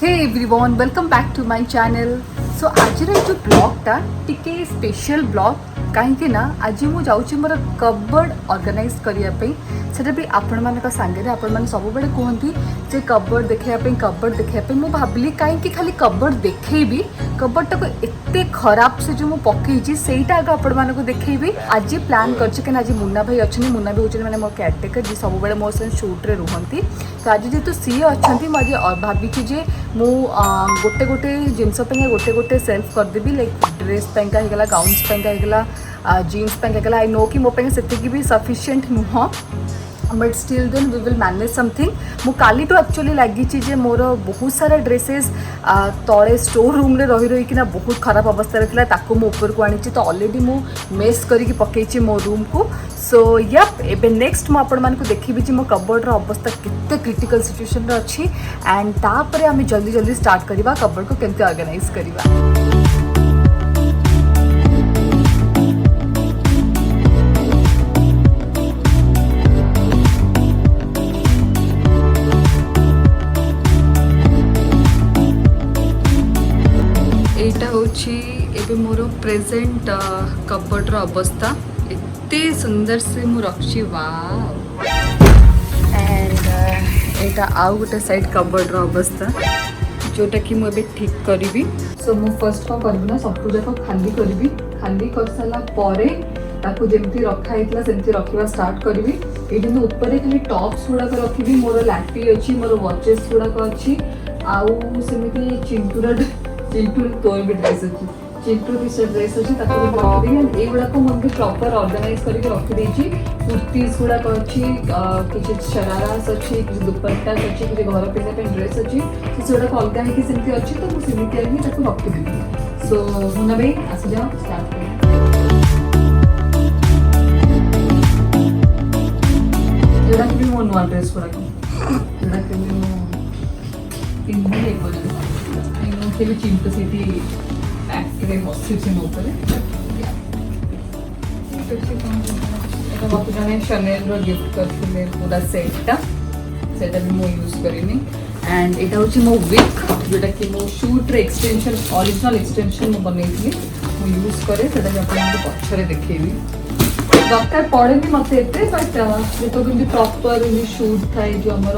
Hey everyone welcome back to my channel. So आज जो ब्लॉगटा टिके स्पेशल ब्लॉग कहीं ना आज मुझे जाऊँ मोर कबर्ड ऑर्गेनाइज करने से भी आपण मान सांगे आपण मैंने सब बड़े कहती जे कबर्ड देखापी मुझे भाविली कहीं खाली कबर्ड देखेबी कबर्डटा को एते खराब से जो मुझे पकई सेटा आगे आपण मानक देखेबी। आज प्लान कर आज मुन्ना भाई अच्छा मुन्ना भाई हूँ मैंने मोर केयरटेकर जी सब बड़े मोर साथ सुट्रे रुहति। तो आज जेहतु सी अच्छा मुझे भावी जे मु गोटे गोटे जिनस गोटे गोटे सेल्फ करदेवी लाइक ड्रेस होगा गाउन्स होगा जीन्स होगा। आई नो कि मोपाई से भी सफिशिएंट नुह but still then we will manage something. मु काली तो एक्चुअली लगी जे मोर बहुत सारा ड्रेसेस तले स्टोर रूम रे रही रही किना बहुत खराब अवस्था था ताकू मु ऊपर को आनी तो ऑलरेडी मु मेस करके पकई मो रूम को। सो यप एबे नेक्स्ट मु आपण मानकु देखिबी जे मो कबर्ड रो अवस्था कितने क्रिटिकल सिचुएशन रे अछि एंड तापरे आमे जल्दी जल्दी स्टार्ट करिबा कबर्ड को केमते ऑर्गेनाइज करिबा। एबे मोर प्रेजेंट कबर्ड रो अवस्था एते सुंदर से मु रखी वाओ एंड एटा आउ गोटे साइड कबर्ड रो अवस्था जोटा कि मु एबे ठीक करिवि। सो मु फर्स्ट को करबी ना सब जाक खाली करिवि खाली कर साला परे ताकू जेमती रखा हेतला सेमती रखिबा स्टार्ट करिवि। एठी ऊपर खाली टॉप्स गुडा को रखिबि मोर लैटी अछि मोर वॉचेस गुडा को अछि आउ सेमिति चिंटू तोर भी ड्रेस अच्छी चिंटू टी शर्ट ड्रेस अच्छी रखी एगुड़ा को मुझे प्रॉपर ऑर्गेनाइज करके रखी कुर्तीज गुड़ाक अच्छी किसी शरारास अच्छी किसी दुपट्टा अच्छी किसी घर पिंधा ड्रेस अच्छी से गुड़ाक अलग होती अच्छी तो मुझे ही रखीदेवी। सो मुन्ना भाई आस जाओ स्टार्ट कर जोड़ा कि मो नुआ ड्रेस गुड़ाक जोड़ा कि पिंधि भी चिंटू सीटी एक्चुअली बसी मो मत जन शनेल गिफ्ट करते पूरा सेटा सेटा भी मु यूज करनी एंड यहाँ हूँ मो विक जोटा कि मो शूट एक्सटेंशन ओरिजिनल एक्सटेंशन मु बनई मु यूज करे से पछरे देखेबी दरकार पड़े मत बट जो प्रॉपर शूट थाए जो आमर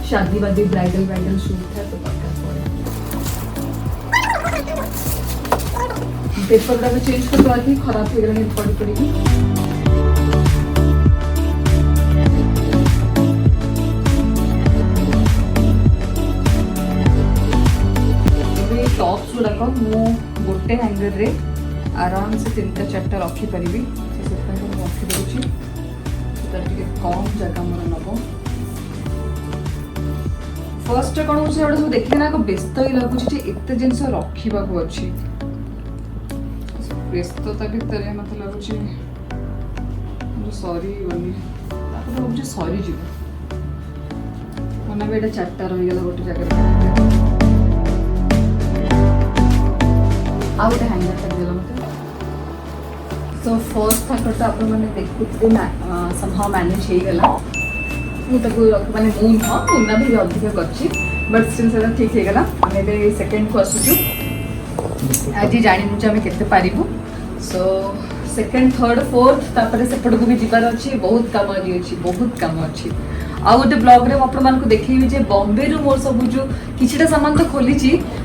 शादी वादी ब्राइडल शूट थाए तो दरकार पेपर गुड़ा चेंज करवा कि खराब हो गला पड़ी पड़ी टॉप्स गुड़ाक मु गोटे हैंगर रे आराम से 3-4 रखिपारि रखिदे कम जगह मोर नब। फर्स्ट कौन हो सब देखिए ना व्यस्त ही लगुच एत जिन रखा अच्छी व्यस्तता भितर मत लगुच सरी लगुच सरी जीव मन भी ये 4टा रहीगला गोटे जगह आ गए हैंगर करदेला मत। सो फर्स्ट थाकर तो आपने देखुते समहाउ मैनेज हो गला माने मुन्ना भी अधिक कर बट स्टिल से ठीक हो गला। सेकेंड को आसुचु आज जानी आम के Paru. So second third fourth तापर सेपट को भी जीवार अच्छी बहुत कम अच्छी आउ गोटे ब्लॉग रे आपण मानक देखिबी जे बॉम्बे रु मोर सब जो किछटा सामान तो खोली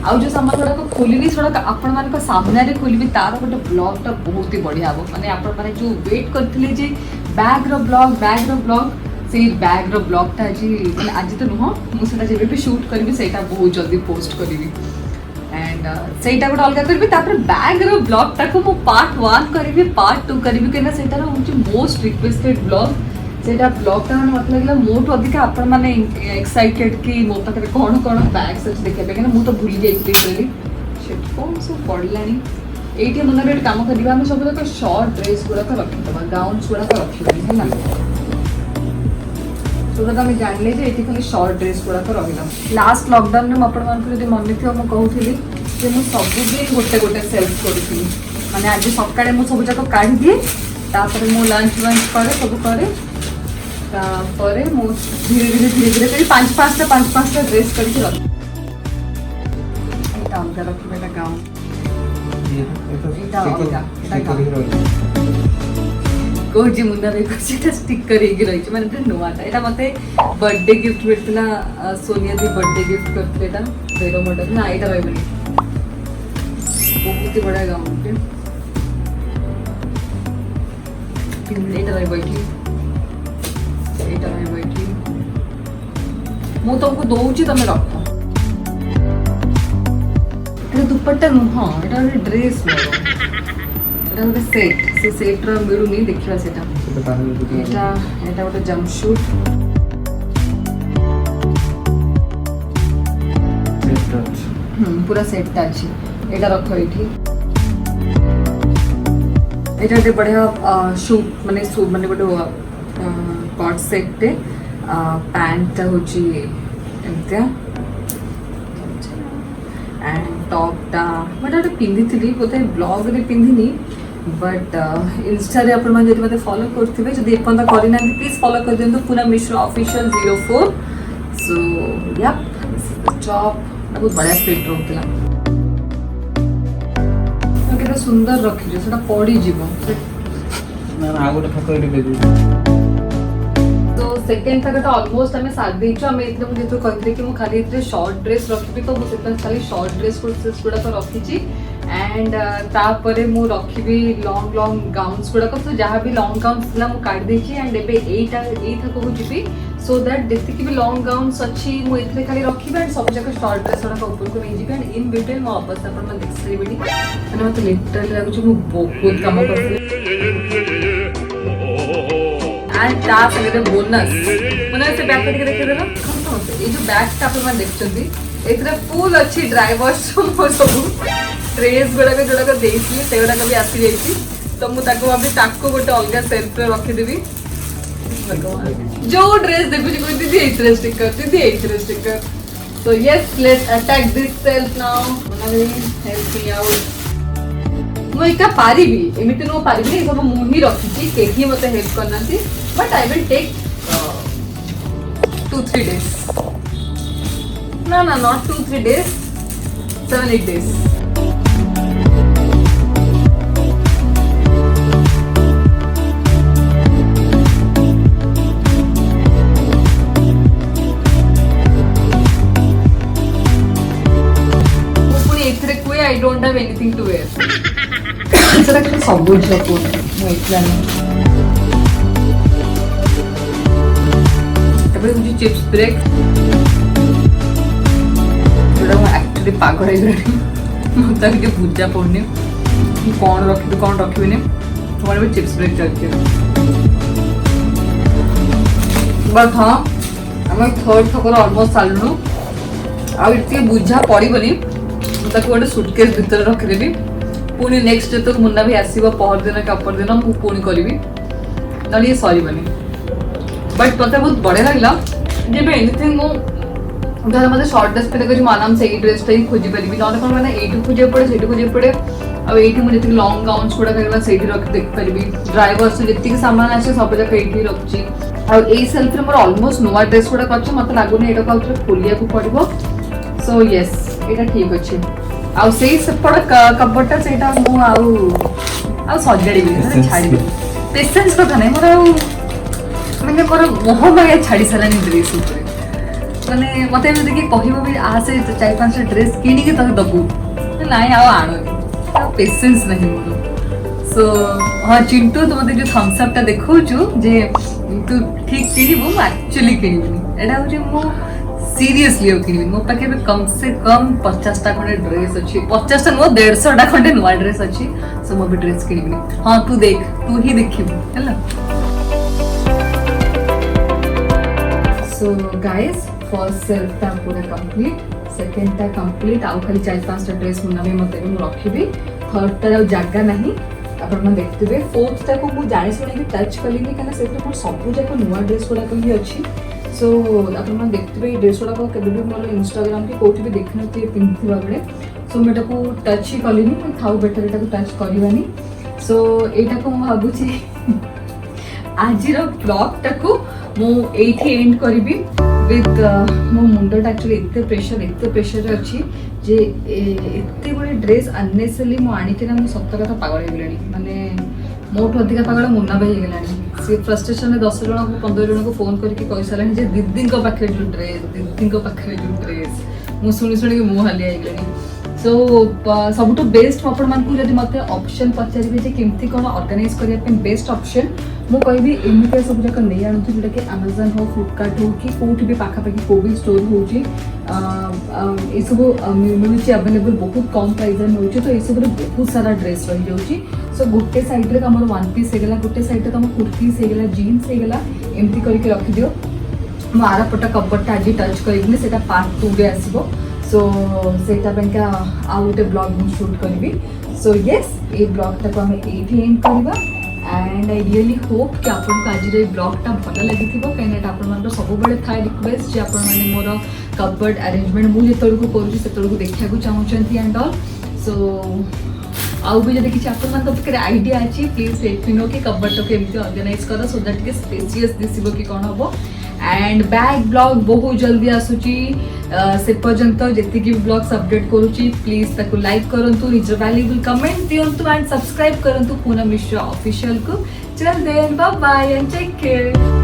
आउ जो सामान गुड़ाक खोलिनी थोड़ा आपण मानक सामने रे खोलिबी तार गोटे ब्लॉगटा बहुत ही बढ़िया हम माने आपण माने जो वेट करथिले जे बैग रो ब्लॉग से बैग रो ब्लॉगटा आज तो नुह मुझे जब भी शूट करी से बहुत जल्दी पोस्ट करी एंड सेटा गोटे अलग करी बैग रो ब्लॉगटा को मु पार्ट 1 करी पार्ट 2 करी कहीं से मोस्ट रिक्वेस्टेड ब्लॉग से ब्लॉगटा मैंने मत लगे मोटू अधिक आपण मैंने एक्साइटेड कि मो पाखे कौन कौन बैग्स अच्छे देखा कहीं मुझे भूली जाइए कौन सब पड़ा ये मन गोटे कम करवा आम सब तक सर्ट ड्रेस गुड़ाक रखीदे गाउन्स गुड़ाक रखिदेवी है तो आम जाने ये खाली सर्ट ड्रेस गुड़ाक रहा। लास्ट लॉकडाउन में मुझे मन थी मुझे कहूली सबुदिन गोटे गोटे सेल्फ करी मैंने आज सकाଳେ मु सब जाक काढ़ी दिए तापर मु लंच वंच करे सब करे तापर मु धीरे धीरे करी 5-5टा ड्रेस करके रख ଏଇଟା ଅଲଗା ରଖିବା, ଏଇଟା ଗାଉନ୍। କହୁଛି ମୁନା ଭାଇ କହୁଛି ଏଇଟା ଷ୍ଟିକର ହେଇକି ରହିଛି, ମାନେ ଏଇଟା ନୂଆଟା। ଏଇଟା ମତେ ବର୍ଥଡେ ଗିଫ୍ଟ ମିଳିଥିଲା, ସୋନିଆ ଦି ବର୍ଥଡେ ଗିଫ୍ଟ କରିଥିଲେ ଏଇଟା ଭେର ମଡେଲ। ନା ଏଇଟା ରହିବନି, ବହୁତ ବଢିଆ ଗାଉନଟେ। ଏଇଟା ରହିବ ଏଠି, ଏଇଟା ରହିବ ଏଠି। ମୁଁ ତମକୁ ଦଉଛି, ତମେ ରଖ। এটা দুপাট্টা নুহଁ, এটা ଗୋଟେ ଡ୍ରେସ୍ ମୋର, এটা ଗୋଟେ ସେଟ୍। ସେ ସେଟ୍ର ମିଳୁନି, ଦେଖିବା ସେଟା। এটা ଗୋଟେ ଜମ୍ପସୁଟ୍, ପୁରା ସେଟ୍ଟା ଅଛି। ଏଇଟା ରଖ ଏଇଠି। এটা ଗୋଟେ ବଢିଆ ସୁଟ୍, ମାନେ ଗୋଟେ କଟ୍ ସେଟ୍ଟେ। ପ୍ୟାଣ୍ଟଟା ହେଉଛି ଏମିତିଆ, एंड टॉपटा मैं गोटे पिंधि बोधे ब्लॉगे पिंधिनी, बट इंस्टा रे अपन जो मत फॉलो करेंगे, जब एपर्तन करना प्लीज फॉलो कर दिखाँ पूना मिश्रा ऑफिशियल 04। सो या टॉप बहुत बढ़िया फिट रोकला, केते सुंदर रखी सेटा पड़ी जीवो ना आ गोटे फोटो एडी दे। तो सेकेंड तक ऑलमोस्ट आम साथ देचु। आम जो कहते कि खाली शॉर्ट ड्रेस रखी, तो मुझे खाली शॉर्ट ड्रेस गुड़ाक रखी। एंड तापर मु रखी लॉन्ग लॉन्ग गाउन्स गुड़ाक, तो जहाँ भी लॉन्ग गाउन्स था मुझे काट देची। एंड एथक को जी, सो दैट जी भी लॉन्ग गाउन्स अच्छी मुझे खाली रखी। एंड सब जगह शॉर्ट ड्रेस गुड़ाक ऊपर को नहीं जी। एंड इन बिटवीन मो अवस्था आप देख सारे मैंने मतलब लिटरली लगुच बहुत कम कर बोनस मैंने से बैग करके देखिए देना। ये जो बैग आप देखते ये फुल अच्छी ड्राई वॉश सब ड्रेस गुड़ाक जोड़ाक देती से गुड़ाक भी आसी जाइए। तो मुझे गोटे अलग सेल्फ रखीदेवी। जो ड्रेस देखुची कोई दीदी एथरे स्टिकर, दीदी एथरे sticker. So yes, let's attack this shelf now. Help me out. मुझे पारि एमती नु पारि सब मुझे रखी, कहीं मत हेल्प करना, but I will take 2-3 days। ना ना not 2-3 days, 7-8 days। I don't have anything to wear। ସେଟା କିନ୍ତୁ ସବୁ ଝିଅକୁ ମୁଁ ଏକଲା ନୁହେଁ। ତାପରେ ହେଉଛି ଚିପ୍ସ ବ୍ରେକ୍, ଯୋଉଟା ମୁଁ ଆକ୍ଚୁଆଲି ପାଗଳ ହେଇଗଲାଣି। ମୋତେ ଆଉ ଟିକେ ବୁଝା ପଡ଼ୁନି ମୁଁ କ'ଣ ରଖିବି କ'ଣ ରଖିବିନି। ମୋର ଏବେ ଚିପ୍ସ ବ୍ରେକ୍ ଚାଲିଛି। ବଟ୍ ହଁ, ଆମେ ଥର୍ଡ ଥକର ଅଲମୋଷ୍ଟ ସାରିଲୁଣୁ। ଆଉ ଟିକେ ବୁଝା ପଡ଼ିବନି, गोटे सुटकेस भितर रखीदेवी। पुणी नेक्स्ट जो मुन्ना भी आसो पहर दिन कि अपर दिन मुझे पुणी करी ना, ये सरबनी। बट मत बहुत बढ़िया लगला जब एनीथिंग मुझे मतलब शॉर्ट ड्रेस पहले कर आराम से ड्रेस ही खोजी पारि ना, कौन मैंने ये खोजा पड़े से खोजा पड़े। आई मुझे लॉन्ग गाउन्स गुड़ा से देख पारि। ड्राइवर्स जी सामान आसे सब जाक ये रखी। आई सेल्फ मोर ऑलमोस्ट नुआ ड्रेस गुड़ाक अच्छे, मत लगुनि ये खोलिया पड़ो। सो यस, ये ठीक अच्छे। आउ से सेपट कपड़ा से सजाड़ी छाड़ी पेसेंस कथा नहीं मोर मैंने मोर मोह माया छाड़ी सारा ड्रेस मैंने मत कह भी आ से 4-5 ड्रेस किणिकी तक दबू ना आण पेसेंस नहीं मोर। सो हाँ चिंटू, तो मत जो थम्सअपटा देखु जे तू ठीक किणबू एक्चुअली किणबी एटा हूँ सीरियसली किनी। मो पाखे कम से कम 50टा खंडे ड्रेस अच्छी, 50टा नुह 150टा खंडे नुआ ड्रेस अच्छी। सो मो भी ड्रेस किनी। हाँ तू देख, तू ही देखिबू हैला। सो गाइस, फर्स्ट सेल्फटा पूरा कंप्लीट, सेकंडटा कंप्लीट। आउ खाली 4-5टा ड्रेस मुना भी मते भी रखिबी। थर्डटा जगह नहीं आपण देखते। फोर्थटा को मु जानि सुनि टच कलिनी काना से मोर सब जाक नुआ ड्रेस गुड़ाक ही अच्छी। सो आप देखते ड्रेस गुड़ाक केबे भी मोर इंस्टाग्राम की कौटी भी देखी नी पिंधा बेले। सो मुझे टच ही कली थाउ बेटर यहाँ टच करवानी। सो यहाँ को भावुची आज ब्लॉग टाक मुझे एंड करी। विथ मो मुंडटा एक्चुअली एते प्रेशर अच्छी जे एते गुड़े ड्रेस अननेसेसरली मु आनिकिना मु सत्य कथा पागल हो गलानी माने मोठ अधिका पागल मुन्ना भाई हो गलानी सी फ्रस्ट्रेशन 10 जन को 15 जन को फोन करके कहि सालानी जे दीदी को पाखे जो ड्रेस मु सुनी सुनी मु हाली हो गलानी सो सबुठ बेस्ट आपण मानकु जदि मते ऑप्शन पचारिबे जे केमथि कोन ऑर्गेनाइज करिया पे बेस्ट ऑप्शन मु कहबी एमिते सब जक नै आनु जोटा कि Amazon हो फ्लिपकार्ट हो कि कोठी भी पाखा पाखी को भी स्टोर होची ए सब मिलुची अवेलेबल बहुत कम प्राइस में होची तो ए सब बहुत सारा ड्रेस रही जाउची सो गोटे साइड रे हमर वन पीस हेगला गोटे साइड रे हम कुर्तीस हेगला जीन्स हेगला एमती करके रखि दियो मु आरा पटा कपटा आज टच करिबनी सेटा पार्ट 2 रे आसीबो सो सेटा बेंका आ गोटे ब्लॉग मु शूट करबी सो यस ए ब्लॉग तक हम एठी एंड करबा एंड आई रियली होप कि आपको आज ब्लॉगटा भल लगी कहीं आप सब थाए रिक्वेस्ट जे आपने मोर कबर्ड अरेंजमेंट मुझे करूँ देखा चाहूँगी एंड ऑल सो आउ भी जब किसी आप आइडिया अच्छी प्लीज लेट मी नो कि कबर्ड को एमती ऑर्गेनाइज कर सो दैट कि स्पेसियस दिसब कि कौन हम एंड बैक ब्लॉग बहुत जल्दी आसूची से पर्यंत जी ब्लॉग्स अपडेट करुच्ची प्लीज ताको लाइक करंतु निज वैल्यूबल कमेंट दियंतु एंड सब्सक्राइब करंतु पूनम मिश्रा ऑफिशियल को चल then bye bye and take care.